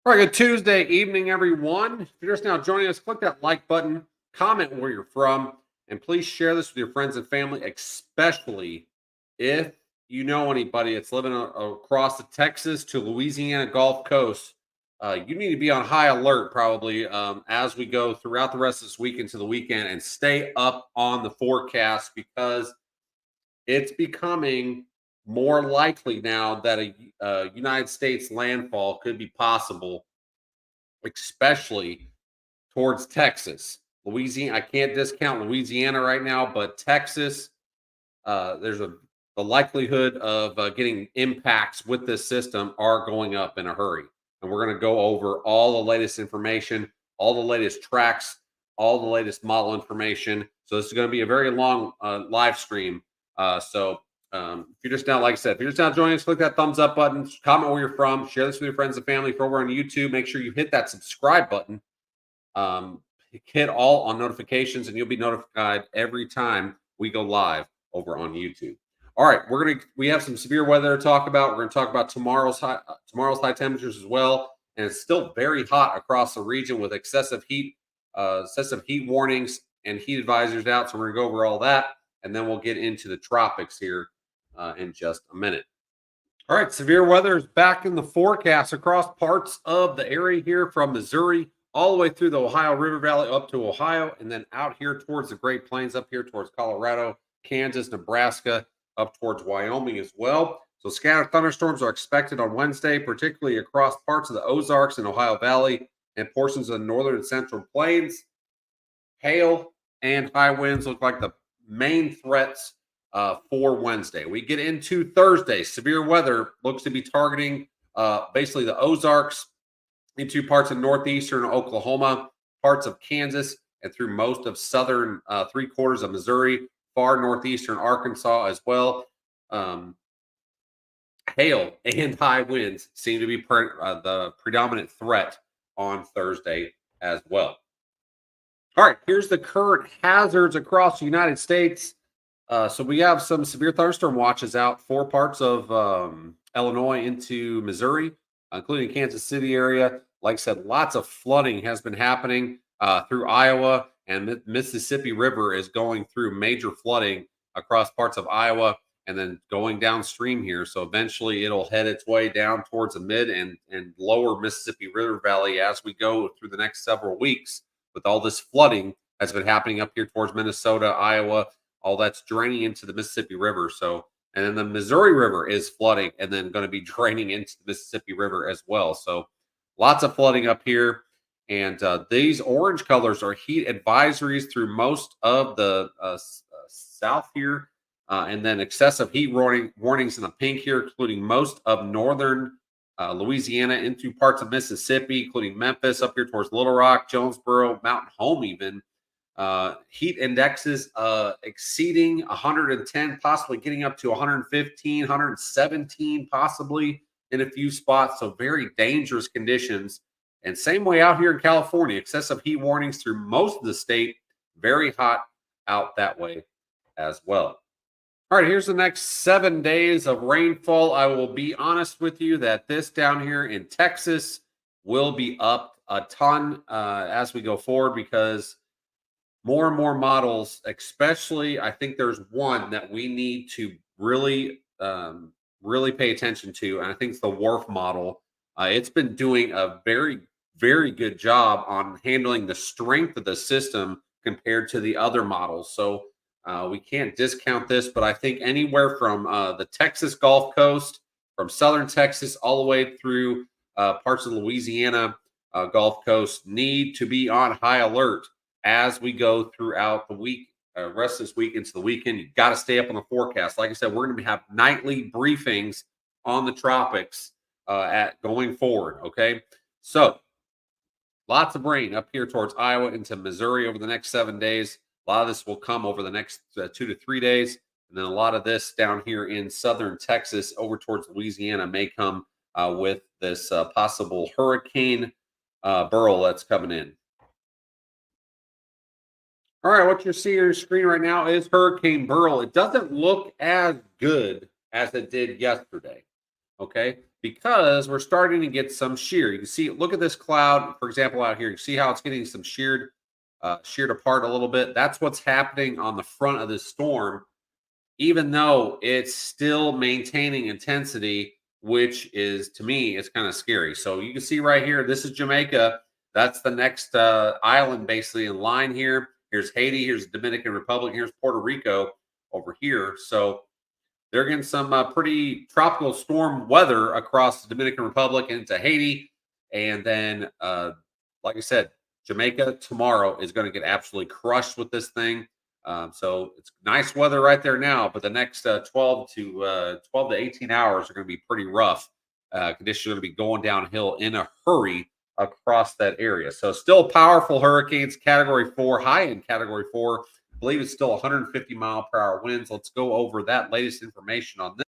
All right, good Tuesday evening, everyone. If you're just now joining us, click that like button, comment where you're from, and please share this with your friends and family, especially if you know anybody that's living across the Texas to Louisiana Gulf Coast. You need to be on high alert probably as we go throughout the rest of this week into the weekend and stay up on the forecast because it's becoming more likely now that a United States landfall could be possible, especially towards Texas. Louisiana, I can't discount Louisiana right now, but Texas, there's the likelihood of getting impacts with this system are going up in a hurry. And we're going to go over all the latest information, all the latest tracks, all the latest model information. So this is going to be a very long live stream. If you're just now, like I said, if you're just now joining us, click that thumbs up button, comment where you're from, share this with your friends and family. If you're over on YouTube, make sure you hit that subscribe button. Hit all on notifications, and you'll be notified every time we go live over on YouTube. All right, we have some severe weather to talk about. We're going to talk about tomorrow's high temperatures as well, and it's still very hot across the region with excessive heat warnings and heat advisories out. So we're going to go over all that, and then we'll get into the tropics here in just a minute. All right, severe weather is back in the forecast across parts of the area here from Missouri all the way through the Ohio River Valley up to Ohio, and then out here towards the Great Plains, up here towards Colorado, Kansas, Nebraska, up towards Wyoming as well. So scattered thunderstorms are expected on Wednesday, particularly across parts of the Ozarks and Ohio Valley and portions of the northern and central plains. Hail and high winds look like the main threats for Wednesday. We get into Thursday. Severe weather looks to be targeting basically the Ozarks into parts of northeastern Oklahoma, parts of Kansas, and through most of southern 3/4 of Missouri, far northeastern Arkansas as well. hail and high winds seem to be the predominant threat on Thursday as well. All right, here's the current hazards across the United States. So we have some severe thunderstorm watches out for parts of Illinois into Missouri, including Kansas City area. Like I said, lots of flooding has been happening through Iowa, and Mississippi River is going through major flooding across parts of Iowa and then going downstream here. So eventually it'll head its way down towards the mid and lower Mississippi River Valley as we go through the next several weeks with all this flooding that's been happening up here towards Minnesota, Iowa, all that's draining into the Mississippi River. So, and then the Missouri River is flooding and then going to be draining into the Mississippi River as well. So, lots of flooding up here. And these orange colors are heat advisories through most of the south here. And then excessive heat warnings in the pink here, including most of northern Louisiana into parts of Mississippi, including Memphis up here towards Little Rock, Jonesboro, Mountain Home, even. Heat indexes exceeding 110, possibly getting up to 115, 117, possibly in a few spots. So, very dangerous conditions. And same way out here in California, excessive heat warnings through most of the state. Very hot out that way as well. All right, here's the next 7 days of rainfall. I will be honest with you that this down here in Texas will be up a ton as we go forward because more and more models, especially, I think there's one that we need to really pay attention to, and I think it's the Warf model. It's been doing a very good job on handling the strength of the system compared to the other models. So we can't discount this, but I think anywhere from the Texas Gulf Coast, from southern Texas all the way through parts of Louisiana Gulf Coast need to be on high alert as we go throughout the week, rest of this week into the weekend. You got to stay up on the forecast. Like I said, we're going to have nightly briefings on the tropics at going forward. Okay, so lots of rain up here towards Iowa into Missouri over the next 7 days. A lot of this will come over the next 2 to 3 days, and then a lot of this down here in southern Texas over towards Louisiana may come with this possible hurricane Beryl that's coming in. All right, what you're seeing on your screen right now is Hurricane Beryl. It doesn't look as good as it did yesterday, okay? Because we're starting to get some shear. You can see, look at this cloud, for example, out here. You see how it's getting some sheared apart a little bit. That's what's happening on the front of this storm, even though it's still maintaining intensity, which is, to me, it's kind of scary. So you can see right here, this is Jamaica. That's the next island basically in line here. Here's Haiti, here's the Dominican Republic, here's Puerto Rico over here. So they're getting some pretty tropical storm weather across the Dominican Republic and into Haiti. And then, like I said, Jamaica tomorrow is going to get absolutely crushed with this thing. So it's nice weather right there now, but the next 12 to 18 hours are going to be pretty rough. Conditions are going to be going downhill in a hurry across that area. So still powerful hurricanes, category 4, high in category 4. I believe it's still 150 mile per hour winds. Let's go over that latest information on this.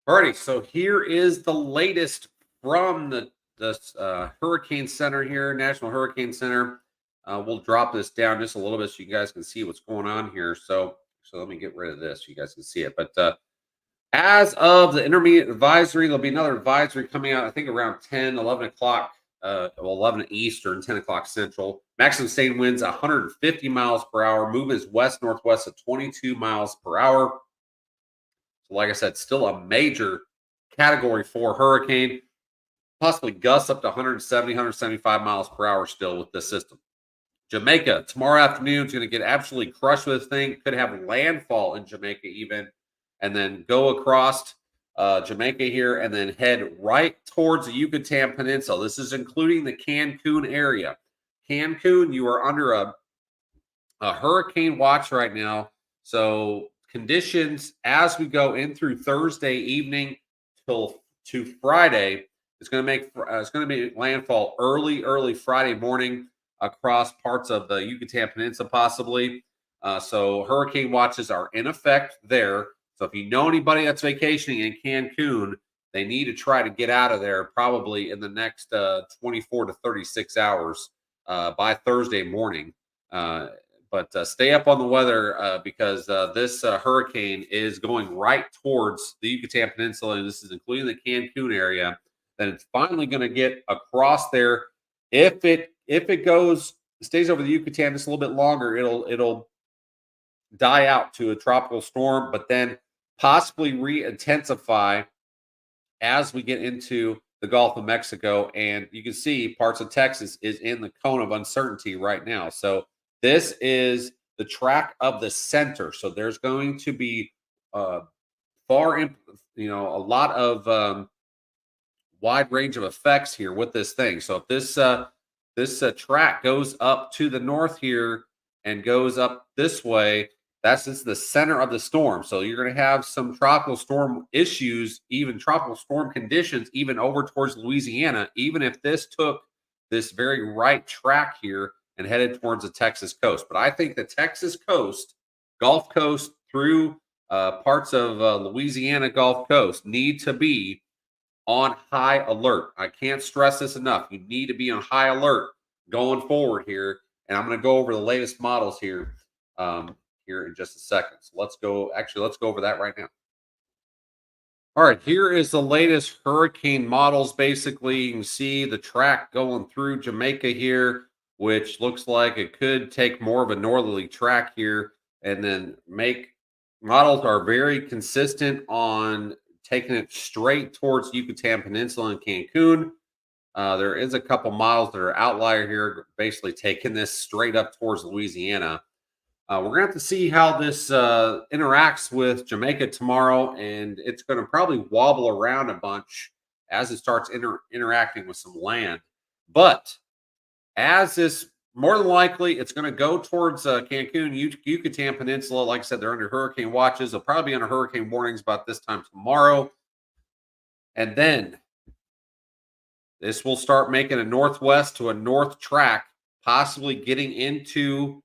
Alrighty, so here is the latest from the Hurricane Center here, National Hurricane Center. We'll drop this down just a little bit so you guys can see what's going on here. So let me get rid of this so you guys can see it. But as of the intermediate advisory, there'll be another advisory coming out, I think around 10, 11 o'clock, 11 Eastern, 10 o'clock Central. Maximum sustained winds 150 miles per hour. Movement is west-northwest at 22 miles per hour. So like I said, still a major category 4 hurricane. Possibly gusts up to 170, 175 miles per hour still with this system. Jamaica, tomorrow afternoon, is going to get absolutely crushed with this thing. Could have landfall in Jamaica even. And then go across Jamaica here and then head right towards the Yucatan Peninsula. This is including the Cancun area. Cancun, you are under a hurricane watch right now. So conditions as we go in through Thursday evening till to Friday, it's going to be landfall early Friday morning across parts of the Yucatan Peninsula possibly. So hurricane watches are in effect there. So if you know anybody that's vacationing in Cancun, they need to try to get out of there probably in the next 24 to 36 hours by Thursday morning. Uh, but stay up on the weather because this hurricane is going right towards the Yucatan Peninsula, and this is including the Cancun area. Then it's finally going to get across there. If it goes stays over the Yucatan just a little bit longer, it'll die out to a tropical storm, but then possibly re-intensify as we get into the Gulf of Mexico. And you can see parts of Texas is in the cone of uncertainty right now. So this is the track of the center. So there's going to be uh, far, a lot of wide range of effects here with this thing. So if this track goes up to the north here and goes up this way, that's just the center of the storm. So you're going to have some tropical storm issues, even tropical storm conditions, even over towards Louisiana, even if this took this very right track here and headed towards the Texas coast. But I think the Texas coast, Gulf Coast through parts of Louisiana Gulf Coast need to be on high alert. I can't stress this enough. You need to be on high alert going forward here. And I'm going to go over the latest models here in just a second. So let's go. Actually, let's go over that right now. All right, here is the latest hurricane models. Basically, you can see the track going through Jamaica here, which looks like it could take more of a northerly track here, and then make models are very consistent on taking it straight towards Yucatan Peninsula and Cancun. There is a couple models that are outlier here, basically taking this straight up towards Louisiana. We're gonna have to see how this interacts with Jamaica tomorrow, and it's going to probably wobble around a bunch as it starts interacting with some land. But as this, more than likely, it's going to go towards Cancun, Yucatan Peninsula. Like I said, they're under hurricane watches. They'll probably be under hurricane warnings about this time tomorrow, and then this will start making a northwest to a north track, possibly getting into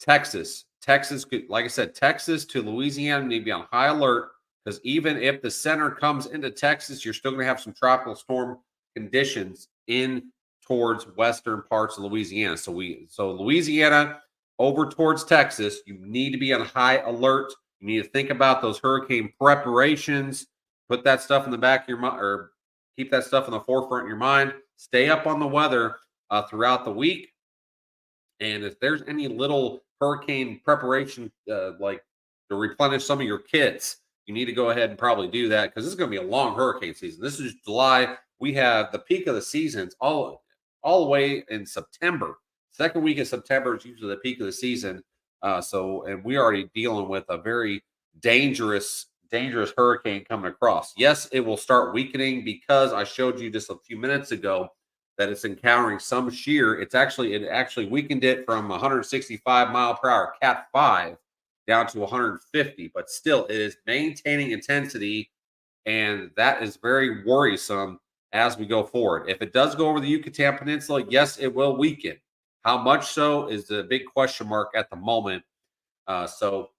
Texas. Texas could, like I said, Texas to Louisiana need to be on high alert because even if the center comes into Texas, you're still going to have some tropical storm conditions in towards western parts of Louisiana. So Louisiana over towards Texas, you need to be on high alert. You need to think about those hurricane preparations. Put that stuff in the back of your mind, or keep that stuff in the forefront of your mind. Stay up on the weather throughout the week. And if there's any little hurricane preparation, like to replenish some of your kits, you need to go ahead and probably do that because this is going to be a long hurricane season. This is July. We have the peak of the seasons all the way in September. Second week of September is usually the peak of the season. And we're already dealing with a very dangerous hurricane coming across. Yes, it will start weakening because I showed you just a few minutes ago that it's encountering some shear. It actually weakened it from 165-mile-per-hour Cat 5 down to 150, but still it is maintaining intensity, and that is very worrisome as we go forward. If it does go over the Yucatan Peninsula, yes, it will weaken. How much so is the big question mark at the moment. So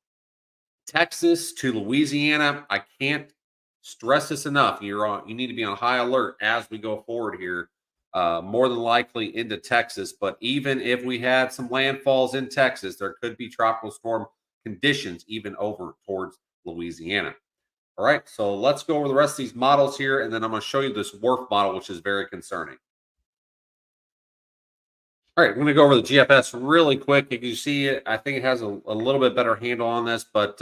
Texas to Louisiana, I can't stress this enough. You need to be on high alert as we go forward here. More than likely into Texas, but even if we had some landfalls in Texas, there could be tropical storm conditions even over towards Louisiana. All right, so let's go over the rest of these models here, and then I'm going to show you this Warf model, which is very concerning. All right, I'm going to go over the GFS really quick. If you see it, I think it has a little bit better handle on this, but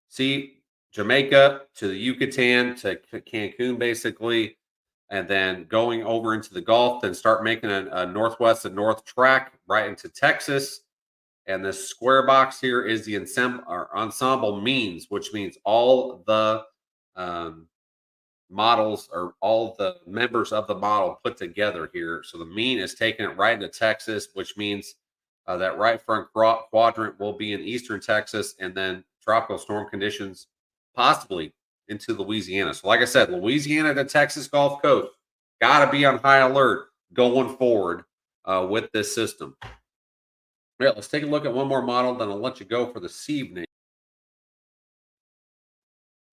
see Jamaica to the Yucatan to Cancun, basically, and then going over into the Gulf, then start making a northwest and north track right into Texas. And this square box here is the ensemble means, which means all the models or all the members of the model put together here. So the mean is taking it right into Texas, which means that right front quadrant will be in eastern Texas, and then tropical storm conditions possibly into Louisiana. So, like I said, Louisiana to Texas Gulf Coast, got to be on high alert going forward with this system. All right, let's take a look at one more model, then I'll let you go for this evening.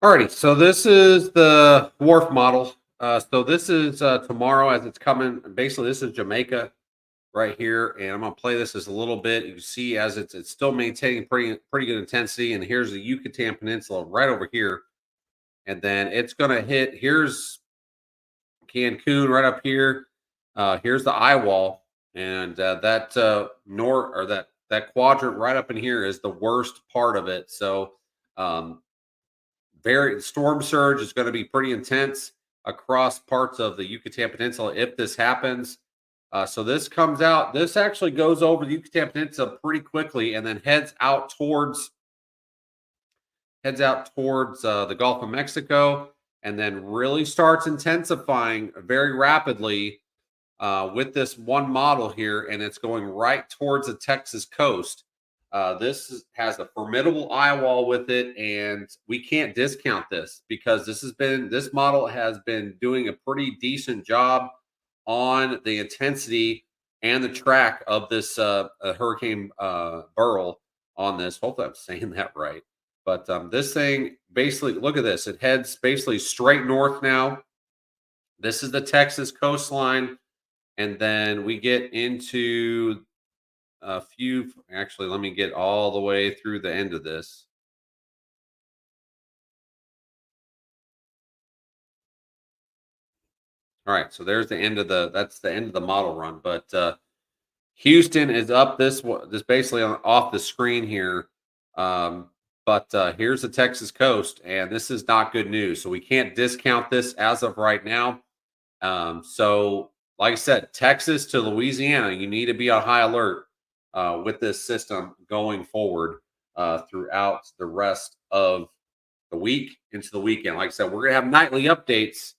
Alrighty, so this is the Wharf model. So this is tomorrow as it's coming. Basically, this is Jamaica right here, and I'm gonna play this as a little bit. You see, as it's still maintaining pretty good intensity, and here's the Yucatan Peninsula right over here, and then it's gonna hit. Here's Cancun right up here. Here's the eye wall, and that north or that quadrant right up in here is the worst part of it. So um, very storm surge is going to be pretty intense across parts of the Yucatan Peninsula if this happens. So this comes out. This actually goes over the Yucatan Peninsula pretty quickly, and then heads out towards the Gulf of Mexico, and then really starts intensifying very rapidly with this one model here, and it's going right towards the Texas coast. Has a formidable eye wall with it, and we can't discount this because this model has been doing a pretty decent job on the intensity and the track of this Hurricane Beryl on this. Hopefully, I'm saying that right. But this thing basically, look at this. It heads basically straight north now. This is the Texas coastline, and then we get into a few. Actually, let me get all the way through the end of this. All right, so there's the end of that's the end of the model run. But Houston is up this basically off the screen here. But here's the Texas coast, and this is not good news. So we can't discount this as of right now. So, like I said, Texas to Louisiana, you need to be on high alert with this system going forward throughout the rest of the week into the weekend. Like I said, we're going to have nightly updates,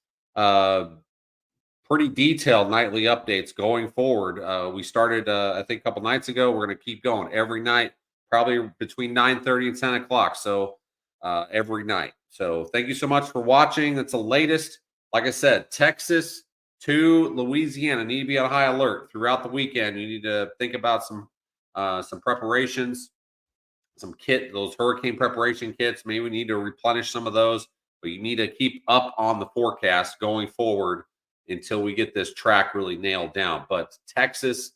pretty detailed nightly updates going forward. We started, I think, a couple nights ago. We're going to keep going every night, probably between 9:30 and 10 o'clock. So, every night. So, thank you so much for watching. That's the latest. Like I said, Texas to Louisiana need to be on high alert throughout the weekend. You need to think about some preparations, those hurricane preparation kits. Maybe we need to replenish some of those, but you need to keep up on the forecast going forward until we get this track really nailed down. But Texas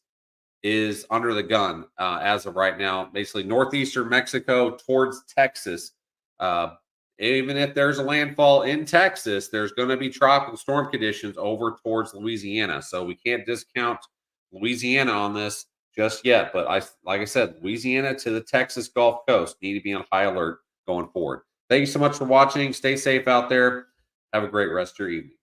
is under the gun as of right now. Basically, northeastern Mexico towards Texas. Uh, Even if there's a landfall in Texas, there's going to be tropical storm conditions over towards Louisiana. So we can't discount Louisiana on this just yet. But like I said, Louisiana to the Texas Gulf Coast need to be on high alert going forward. Thank you so much for watching. Stay safe out there. Have a great rest of your evening.